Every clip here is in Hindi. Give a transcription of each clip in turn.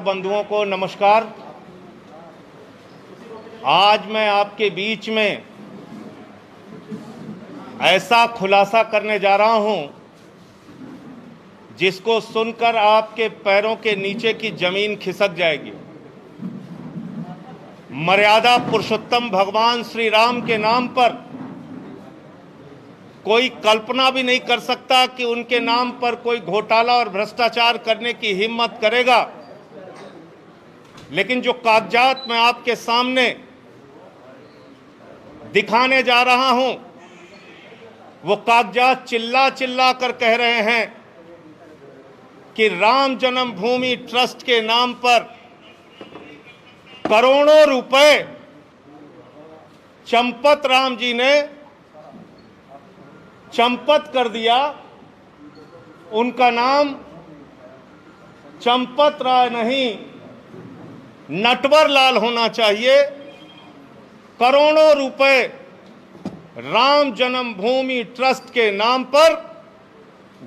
बंधुओं को नमस्कार। आज मैं आपके बीच में ऐसा खुलासा करने जा रहा हूं जिसको सुनकर आपके पैरों के नीचे की जमीन खिसक जाएगी। मर्यादा पुरुषोत्तम भगवान श्री राम के नाम पर कोई कल्पना भी नहीं कर सकता कि उनके नाम पर कोई घोटाला और भ्रष्टाचार करने की हिम्मत करेगा। लेकिन जो कागजात मैं आपके सामने दिखाने जा रहा हूं, वो कागजात चिल्ला चिल्ला कर कह रहे हैं कि राम जन्मभूमि ट्रस्ट के नाम पर करोड़ों रुपए चंपत राम जी ने चंपत कर दिया। उनका नाम चंपत राय नहीं, नटवर लाल होना चाहिए। करोड़ों रुपए राम जन्मभूमि ट्रस्ट के नाम पर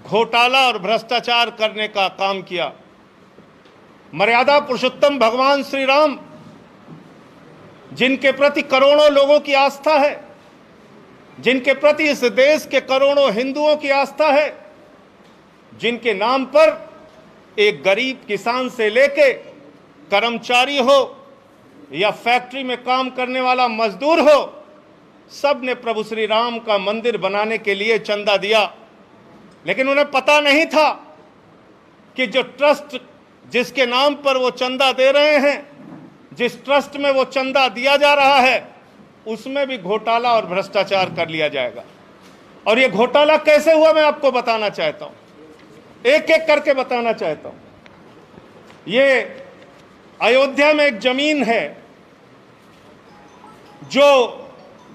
घोटाला और भ्रष्टाचार करने का काम किया। मर्यादा पुरुषोत्तम भगवान श्री राम, जिनके प्रति करोड़ों लोगों की आस्था है, जिनके प्रति इस देश के करोड़ों हिंदुओं की आस्था है, जिनके नाम पर एक गरीब किसान से लेके कर्मचारी हो या फैक्ट्री में काम करने वाला मजदूर हो, सब ने प्रभु श्री राम का मंदिर बनाने के लिए चंदा दिया। लेकिन उन्हें पता नहीं था कि जो ट्रस्ट जिसके नाम पर वो चंदा दे रहे हैं, जिस ट्रस्ट में वो चंदा दिया जा रहा है, उसमें भी घोटाला और भ्रष्टाचार कर लिया जाएगा। और ये घोटाला कैसे हुआ मैं आपको बताना चाहता हूं, एक एक करके बताना चाहता हूं। ये अयोध्या में एक जमीन है जो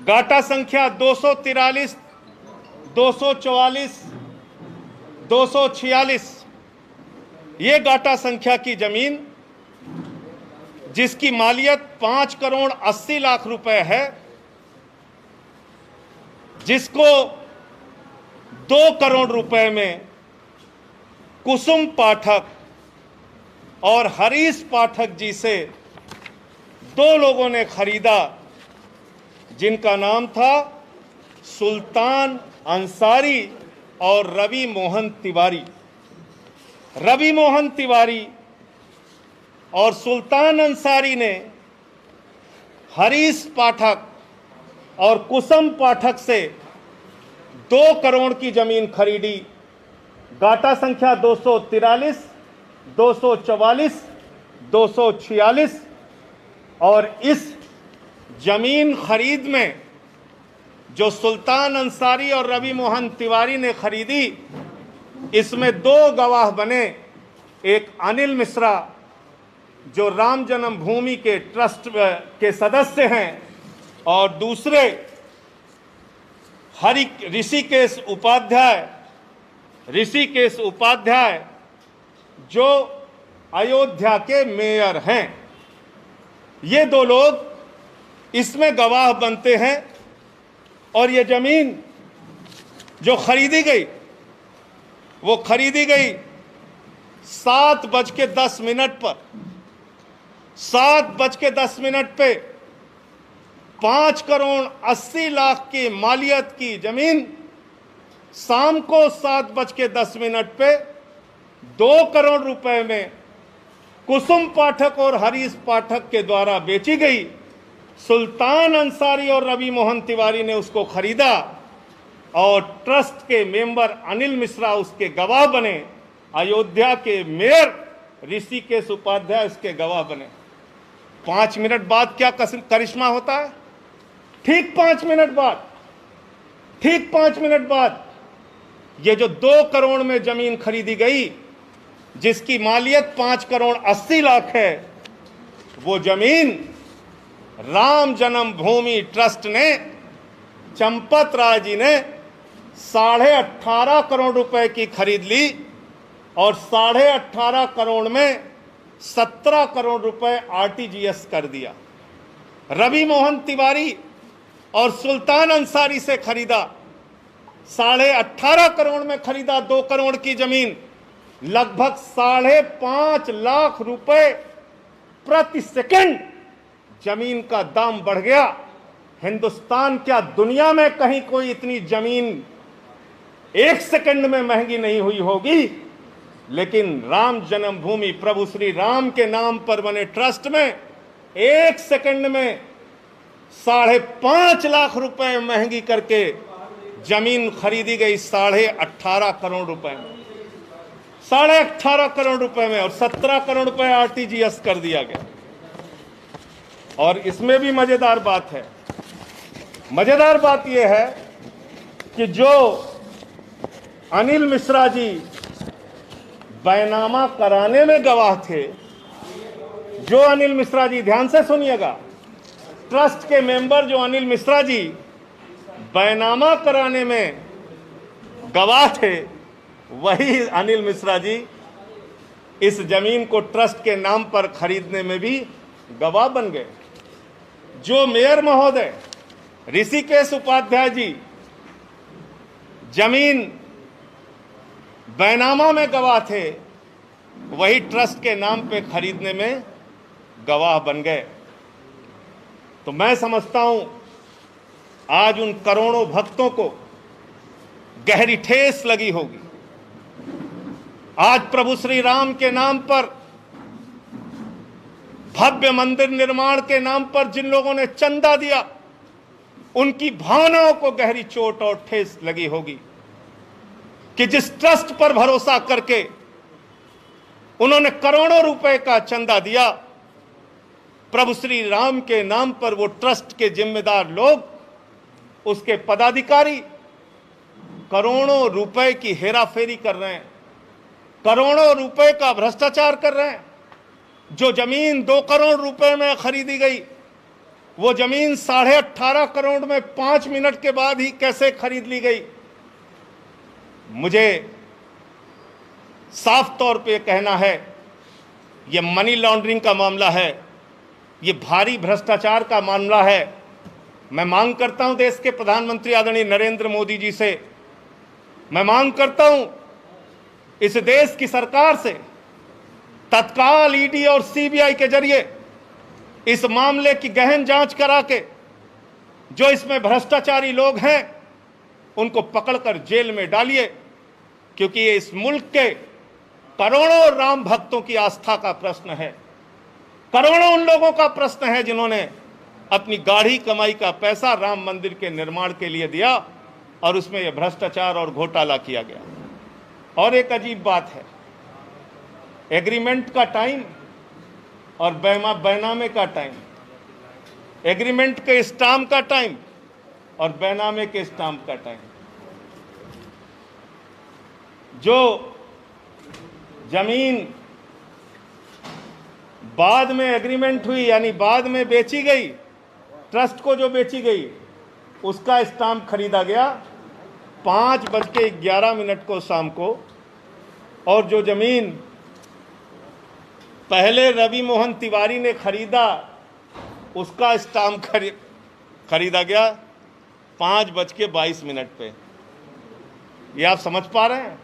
गाटा संख्या 243, 244, 246, ये गाटा संख्या की जमीन, जिसकी मालियत 5 करोड़ 80 लाख रुपए है, जिसको 2 करोड़ रुपए में कुसुम पाठक और हरीश पाठक जी से 2 लोगों ने खरीदा, जिनका नाम था सुल्तान अंसारी और रवि मोहन तिवारी। रवि मोहन तिवारी और सुल्तान अंसारी ने हरीश पाठक और कुसुम पाठक से 2 करोड़ की जमीन खरीदी। गाटा संख्या 243, 244, 246। और इस जमीन खरीद में जो सुल्तान अंसारी और रवि मोहन तिवारी ने खरीदी, इसमें 2 गवाह बने। एक अनिल मिश्रा, जो राम जन्मभूमि के ट्रस्ट के सदस्य हैं, और दूसरे ऋषिकेश उपाध्याय, जो अयोध्या के मेयर हैं। ये 2 लोग इसमें गवाह बनते हैं। और ये जमीन जो खरीदी गई, वो खरीदी गई 7:10 पर। 7:10 पे 5 करोड़ 80 लाख की मालियत की जमीन शाम को 7:10 पे 2 करोड़ रुपए में कुसुम पाठक और हरीश पाठक के द्वारा बेची गई। सुल्तान अंसारी और रवि मोहन तिवारी ने उसको खरीदा और ट्रस्ट के मेंबर अनिल मिश्रा उसके गवाह बने। अयोध्या के मेयर ऋषिकेश उपाध्याय उसके गवाह बने। 5 मिनट बाद क्या करिश्मा होता है? ठीक 5 मिनट बाद ये जो 2 करोड़ में जमीन खरीदी गई, जिसकी मालियत 5 करोड़ 80 लाख है, वो जमीन राम जन्मभूमि ट्रस्ट ने, चंपत राय जी ने 18.5 करोड़ रुपए की खरीद ली। और 18.5 करोड़ में 17 करोड़ रुपए आरटीजीएस कर दिया। रवि मोहन तिवारी और सुल्तान अंसारी से खरीदा, 18.5 करोड़ में खरीदा 2 करोड़ की जमीन, लगभग 5.5 लाख रुपए प्रति सेकंड जमीन का दाम बढ़ गया। हिंदुस्तान क्या दुनिया में कहीं कोई इतनी जमीन एक सेकंड में महंगी नहीं हुई होगी, लेकिन राम जन्मभूमि प्रभु श्री राम के नाम पर बने ट्रस्ट में एक सेकंड में 5.5 लाख रुपए महंगी करके जमीन खरीदी गई 18.5 करोड़ रुपए में, 18.5 करोड़ रुपए में, और 17 करोड़ रुपए आरटीजीएस कर दिया गया। और इसमें भी मजेदार बात है, मजेदार बात यह है कि जो अनिल मिश्रा जी बैनामा कराने में गवाह थे, जो अनिल मिश्रा जी, ध्यान से सुनिएगा, ट्रस्ट के मेंबर जो अनिल मिश्रा जी बैनामा कराने में गवाह थे, वही अनिल मिश्रा जी इस जमीन को ट्रस्ट के नाम पर खरीदने में भी गवाह बन गए। जो मेयर महोदय ऋषिकेश उपाध्याय जी जमीन बैनामा में गवाह थे, वही ट्रस्ट के नाम पे खरीदने में गवाह बन गए। तो मैं समझता हूं आज उन करोड़ों भक्तों को गहरी ठेस लगी होगी। आज प्रभु श्री राम के नाम पर, भव्य मंदिर निर्माण के नाम पर जिन लोगों ने चंदा दिया, उनकी भावनाओं को गहरी चोट और ठेस लगी होगी कि जिस ट्रस्ट पर भरोसा करके उन्होंने करोड़ों रुपए का चंदा दिया, प्रभु श्री राम के नाम पर वो ट्रस्ट के जिम्मेदार लोग, उसके पदाधिकारी करोड़ों रुपए की हेराफेरी कर रहे हैं, करोड़ों रुपए का भ्रष्टाचार कर रहे हैं। जो जमीन 2 करोड़ रुपए में खरीदी गई, वो जमीन 18.5 करोड़ में 5 मिनट के बाद ही कैसे खरीद ली गई। मुझे साफ तौर पे कहना है, ये मनी लॉन्ड्रिंग का मामला है, ये भारी भ्रष्टाचार का मामला है। मैं मांग करता हूं देश के प्रधानमंत्री आदरणीय नरेंद्र मोदी जी से, मैं मांग करता हूं इस देश की सरकार से, तत्काल ईडी और सीबीआई के जरिए इस मामले की गहन जांच करा के जो इसमें भ्रष्टाचारी लोग हैं उनको पकड़कर जेल में डालिए, क्योंकि ये इस मुल्क के करोड़ों राम भक्तों की आस्था का प्रश्न है, करोड़ों उन लोगों का प्रश्न है जिन्होंने अपनी गाढ़ी कमाई का पैसा राम मंदिर के निर्माण के लिए दिया और उसमें यह भ्रष्टाचार और घोटाला किया गया। और एक अजीब बात है, एग्रीमेंट का टाइम और बैनामे का टाइम, एग्रीमेंट के स्टाम्प का टाइम और बैनामे के स्टाम्प का टाइम। जो जमीन बाद में एग्रीमेंट हुई, यानी बाद में बेची गई, ट्रस्ट को जो बेची गई, उसका स्टाम्प खरीदा गया 5:11 को शाम को, और जो जमीन पहले रवि मोहन तिवारी ने खरीदा, उसका स्टाम्प खरीदा गया 5:22 पे। ये आप समझ पा रहे हैं?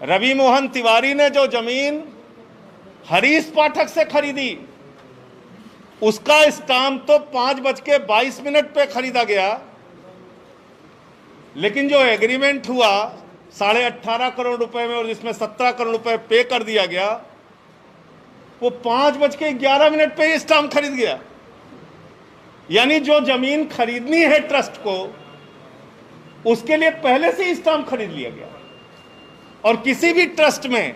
रवि मोहन तिवारी ने जो जमीन हरीश पाठक से खरीदी, उसका स्टाम्प तो 5:22 पे खरीदा गया, लेकिन जो एग्रीमेंट हुआ 18.5 करोड़ रुपए में और जिसमें 17 करोड़ रुपए पे कर दिया गया, वो 5:11 पे स्टाम्प खरीद गया। यानी जो जमीन खरीदनी है ट्रस्ट को, उसके लिए पहले से ही स्टाम्प खरीद लिया गया। और किसी भी ट्रस्ट में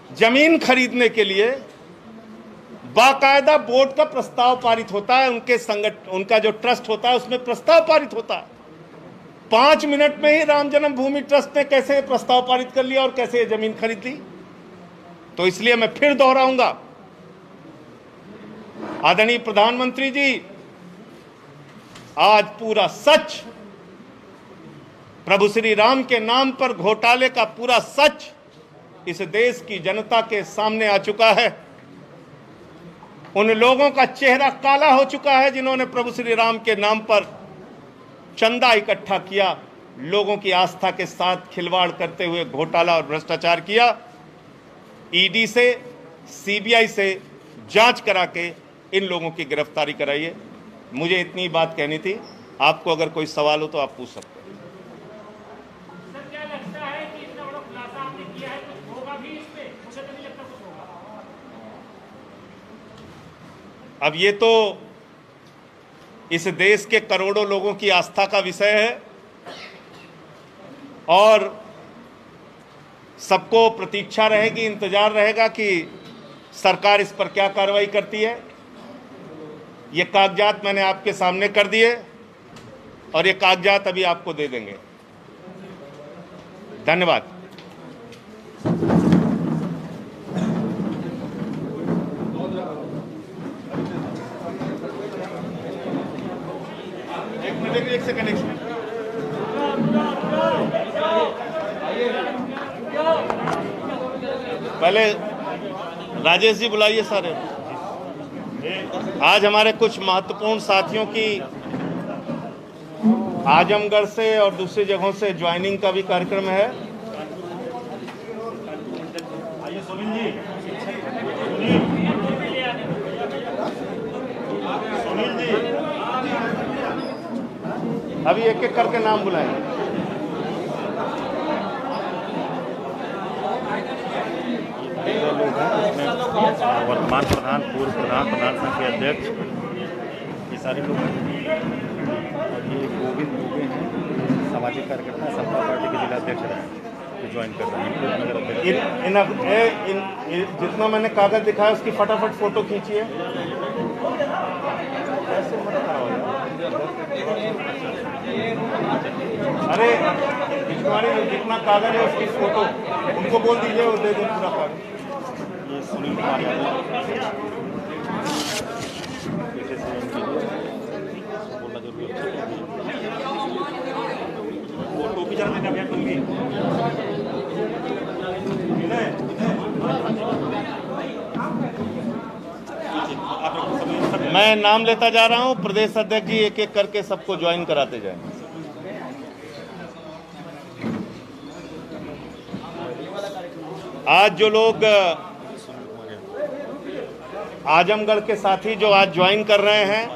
जमीन खरीदने के लिए बाकायदा बोर्ड का प्रस्ताव पारित होता है, उनका जो ट्रस्ट होता है उसमें प्रस्ताव पारित होता है। 5 मिनट में ही राम जन्मभूमि ट्रस्ट ने कैसे प्रस्ताव पारित कर लिया और कैसे जमीन खरीद ली। तो इसलिए मैं फिर दोहराऊंगा, आदरणीय प्रधानमंत्री जी, आज पूरा सच, प्रभु श्री राम के नाम पर घोटाले का पूरा सच इस देश की जनता के सामने आ चुका है। उन लोगों का चेहरा काला हो चुका है जिन्होंने प्रभु श्री राम के नाम पर चंदा इकट्ठा किया, लोगों की आस्था के साथ खिलवाड़ करते हुए घोटाला और भ्रष्टाचार किया। ईडी से, सीबीआई से जांच करा के इन लोगों की गिरफ्तारी कराइए। मुझे इतनी बात कहनी थी। आपको अगर कोई सवाल हो तो आप पूछ सकते हैं। सर, क्या लगता है कि इतना बड़ा खुलासा आपने किया है, कुछ होगा भी इस पे? मुझे तो नहीं लगता कुछ होगा। अब ये तो इस देश के करोड़ों लोगों की आस्था का विषय है और सबको प्रतीक्षा रहेगी, इंतजार रहेगा कि सरकार इस पर क्या कार्रवाई करती है। ये कागजात मैंने आपके सामने कर दिए और ये कागजात अभी आपको दे देंगे। धन्यवाद। एक सेकंड, एक सेकंड। पहले राजेश जी बुलाइए सारे। आज हमारे कुछ महत्वपूर्ण साथियों की आजमगढ़ से और दूसरी जगहों से ज्वाइनिंग का भी कार्यक्रम है। आइए सुनील जी, सुनील जी, अभी एक एक करके नाम बुलाएंगे। वर्तमान प्रधान, पूर्व प्रधान, प्रधान संघ के अध्यक्ष, ये सारे लोग हैं। और ये गोविंद दुबे हैं, सामाजिक कार्यकर्ता, समता पार्टी के जिला अध्यक्ष रहे, जो ज्वाइन कर रहे हैं। जितना मैंने कागज दिखाया उसकी फटाफट फोटो खींचिए। अरे तुम्हारे जितना कागज है उसकी फोटो उनको बोल दीजिए, वो दे दें पूरा कागज। ये सुनील कुमार यादव पीछे से इनके बोलना जरूरी है। वो टोपी चढ़ने का अभ्यास करेंगे। मैं नाम लेता जा रहा हूं, प्रदेश अध्यक्ष जी एक एक करके सबको ज्वाइन कराते जाएंगे। आज जो लोग आजमगढ़ के साथी जो आज ज्वाइन कर रहे हैं,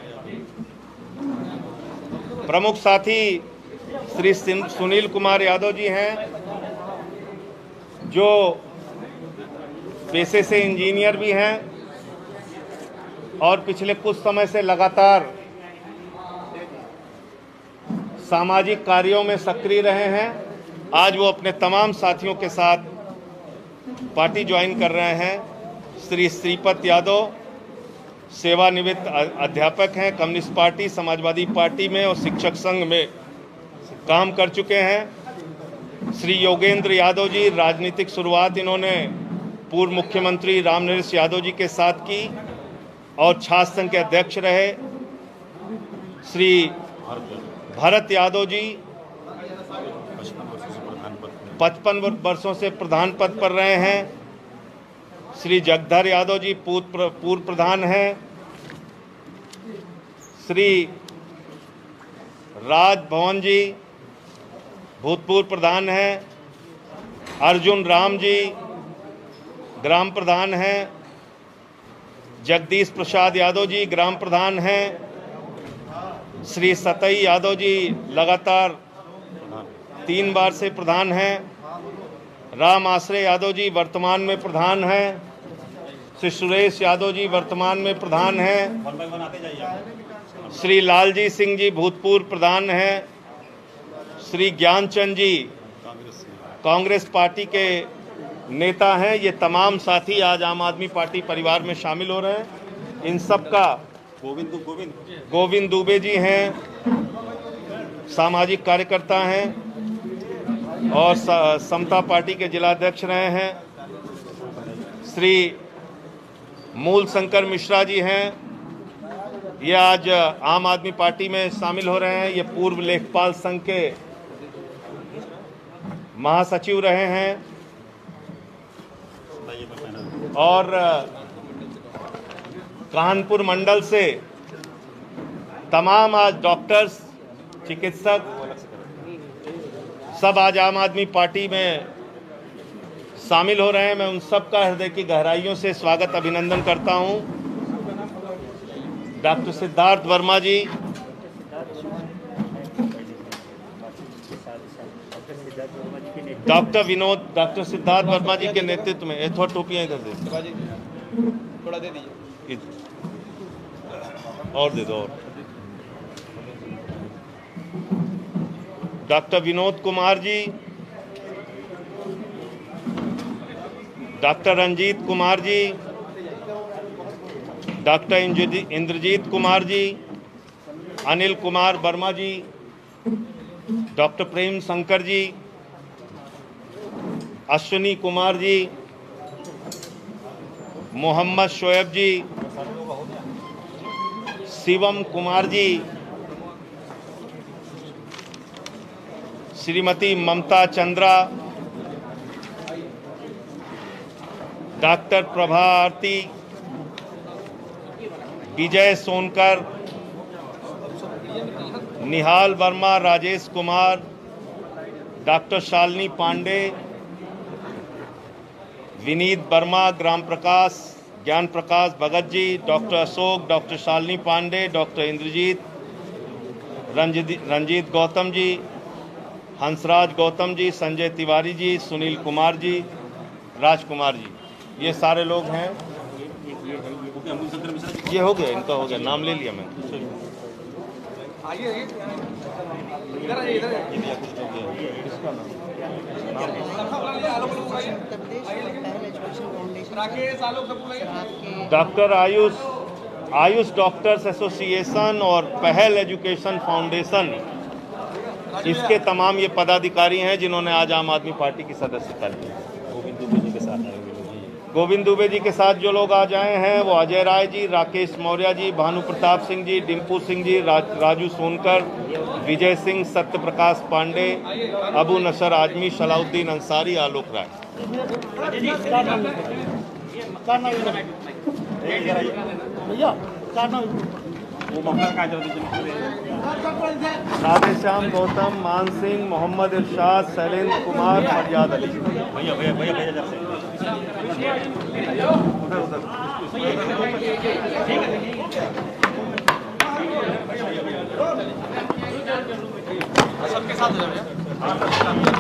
प्रमुख साथी श्री सुनील कुमार यादव जी हैं, जो पेशे से इंजीनियर भी हैं और पिछले कुछ समय से लगातार सामाजिक कार्यों में सक्रिय रहे हैं। आज वो अपने तमाम साथियों के साथ पार्टी ज्वाइन कर रहे हैं। श्री श्रीपत यादव सेवानिवृत्त अध्यापक हैं, कम्युनिस्ट पार्टी, समाजवादी पार्टी में और शिक्षक संघ में काम कर चुके हैं। श्री योगेंद्र यादव जी, राजनीतिक शुरुआत इन्होंने पूर्व मुख्यमंत्री रामनरेश यादव जी के साथ की और छात्र संघ के अध्यक्ष रहे। श्री भरत यादव जी 55 वर्षों से प्रधान पद पर रहे हैं। श्री जगधर यादव जी पूर्व प्रधान हैं। श्री राजभवन जी भूतपूर्व प्रधान हैं। अर्जुन राम जी ग्राम प्रधान हैं। जगदीश प्रसाद यादव जी ग्राम प्रधान हैं। श्री सतई यादव जी लगातार 3 बार से प्रधान हैं। राम आश्रय यादव जी वर्तमान में प्रधान हैं। श्री सुरेश यादव जी वर्तमान में प्रधान हैं। श्री लालजी सिंह जी भूतपूर्व प्रधान हैं। श्री ज्ञानचंद जी कांग्रेस पार्टी के नेता हैं। ये तमाम साथी आज आम आदमी पार्टी परिवार में शामिल हो रहे हैं। इन सब का गोविंद दुबे जी हैं, सामाजिक कार्यकर्ता हैं और समता पार्टी के जिलाध्यक्ष रहे हैं। श्री मूल शंकर मिश्रा जी हैं, ये आज आम आदमी पार्टी में शामिल हो रहे हैं। ये पूर्व लेखपाल संघ के महासचिव रहे हैं। और कानपुर मंडल से तमाम आज डॉक्टर्स, चिकित्सक सब आज आम आदमी पार्टी में शामिल हो रहे हैं। मैं उन सब का हृदय की गहराइयों से स्वागत अभिनंदन करता हूं। डॉक्टर सिद्धार्थ वर्मा जी, डॉक्टर सिद्धार्थ वर्मा जी के नेतृत्व में, थोड़ा टोपियां इधर दे, थोड़ा दे दीजिए, और दे दो, और doctor Vinod Kumar ji, doctor Ranjeet Kumar ji, doctor Indrajeet Kumar ji, Anil Kumar Verma ji, doctor Prem Shankar ji, Ashwini Kumar ji, Mohammad Shoaib ji, Shivam Kumar ji, Shrimati Mamta Chandra, doctor Prabharti, Vijay Sonkar, Nihal Verma, Rajesh Kumar, doctor Shalini Pandey, Vineet Verma, ग्राम Prakash, Gyan Prakash Bhagat ji, doctor Ashok, doctor Shalini Pandey, doctor Indrajeet, Ranjeet Gautam ji, Hansraj Gautam ji, Sanjay Tiwari ji, Sunil Kumar ji, Rajkumar ji, ये सारे लोग हैं। ये हो गया, इनका हो गया, नाम ले लिया मैंने। डॉक्टर आयुष डॉक्टर्स एसोसिएशन और पहल एजुकेशन फाउंडेशन, इसके तमाम ये पदाधिकारी हैं जिन्होंने आज आम आदमी पार्टी की सदस्यता ली। गोविंद दुबे जी के साथ जो लोग आज आए हैं वो अजय राय जी, राकेश मौर्य जी, भानु प्रताप सिंह जी, डिम्पू सिंह जी, राजू सोनकर, विजय सिंह, सत्य प्रकाश पांडे, अबू नसर आजमी, सलाउद्दीन अंसारी, आलोक राय। राधेश्याम गौतम, मान सिंह, मोहम्मद इरशाद, शैलेंद्र कुमार, फरियाद अली। भैया भैया भैया भैया सबके साथ हो जाए।